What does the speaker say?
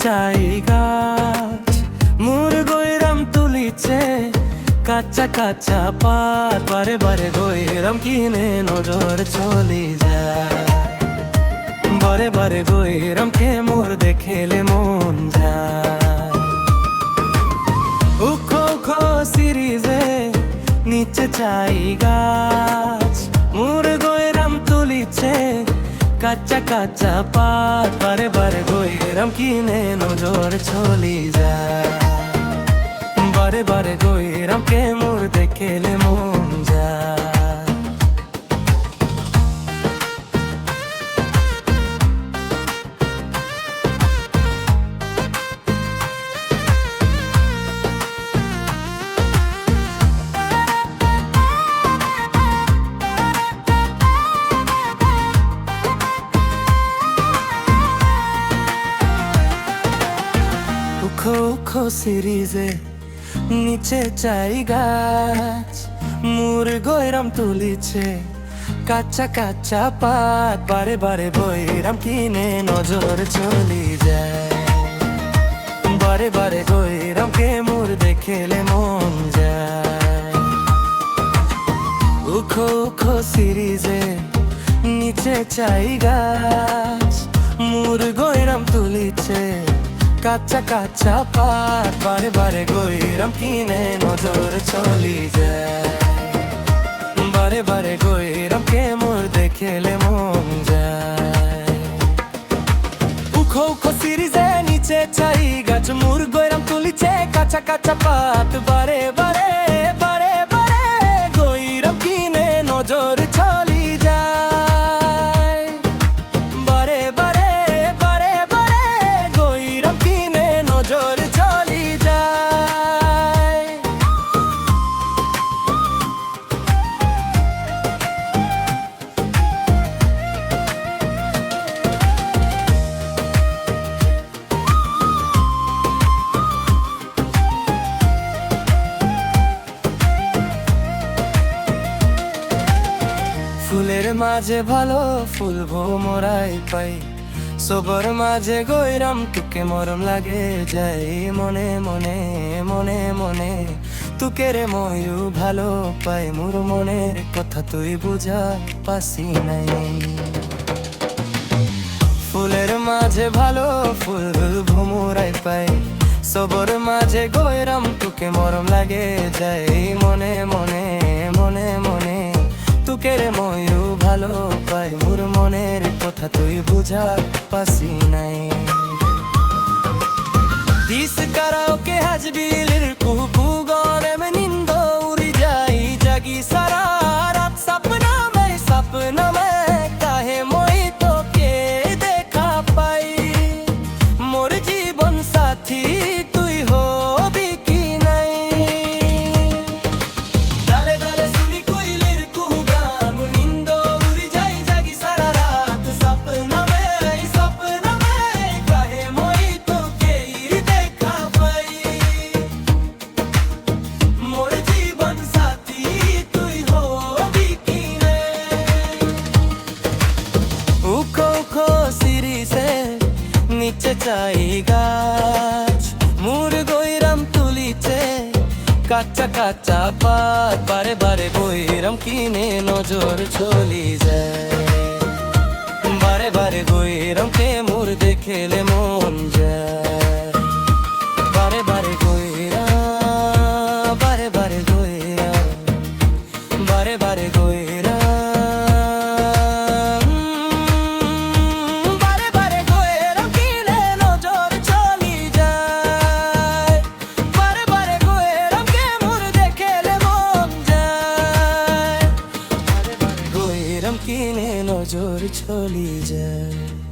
চাই গাছ মোর গৈরাম তুলিছে কাঁচা কাঁচা পাত বারে বারে গৈরাম কিনে নজর চলি যায় বারে বারে গৈরাম কে মোর দেখেলে মন যায় উখো উখো সিরিজে নিচে চাই গাছ মোর গৈরাম তুলিছে কাঁচা কাঁচা পাত বারে বারে গৈরাম কিনে নজর চলি যায় বারে বারে গৈরাম কে মোর দেখেলে মন যায় উখো উখো সিরিজে নিচে চাই গাছ মোর গৈরাম তুলিছে কাঁচা কাঁচা পাত বারে বারে গৈরাম কিনে নজর চলি যায় বারে বারে গৈরাম কে মোর দেখেলে মন যায় উখো উখো সিরিজে নিচে চাই গাছ মোর গৈরাম তুলিছে কাঁচা কাঁচা পাত বারে বারে গৈরাম কিনে নজর চলি যায় বারে বারে গৈরাম কে মোর দেখেলে মন যায় উখো উখো সিরিজে নিচে চাই গাছ মোর গৈরাম তুলিছে কাঁচা কাঁচা পাত বারে বারে বারে বারে গৈরাম কিনে নজর চলি যায় বারে বারে বারে বারে গৈরাম কিনে নজর চলি যায় ফুলের মাঝে ভালো ফুল ভোমরাই পাই সবর মাঝে গৈরাম তোকে মরম লাগে যাই মনে মনে মনে মনে তোকে রে ময়ু ভালো পাই মোর মনের কথা তুই বুঝা পাসি নাই ফুলের মাঝে ভালো ফুল ভোমরাই পাই সবর মাঝে গৈরাম তোকে মরম লাগে যাই মনে মনে মনে মনে তোকে রে ময়ু ভালো পাই মোর মনের কথা তুই বুঝা পাসি নাই দিস কারাওকে হাজবিলের কুকু গনে মে নিন্দ উড়ি যাই জাগি সারা রাত সপনা মে কাহে মই তোকে দেখা পাই মোর জীবন সাথী তুই হবি কি নাই দালে দালে শুনি কোইলের কুহু গান নিন্দ উড়ি যাই জাগি সারা রাত সপনা মে কাহে মই তোকে দেখা পাই মোর জীবন সাথী তুই হবি কি নাই উখো উখো সিরিজে নিচে চাই গাছ মোর গৈরাম তুলিছে কাঁচা কাঁচা পাত বারে বারে গৈরাম কিনে নজর চলি যায় বারে বারে গৈরাম কে মোর দেখেলে মন যায় বারে বারে গৈরাম বারে বারে গৈরাম বারে বারে গৈরাম বারে বারে গৈরাম কিনে নজর চলি যায় বারে বারে গৈরাম কে মোর দেখেলে মন যায় বারে বারে গৈরাম কিনে নজর চলি যায়।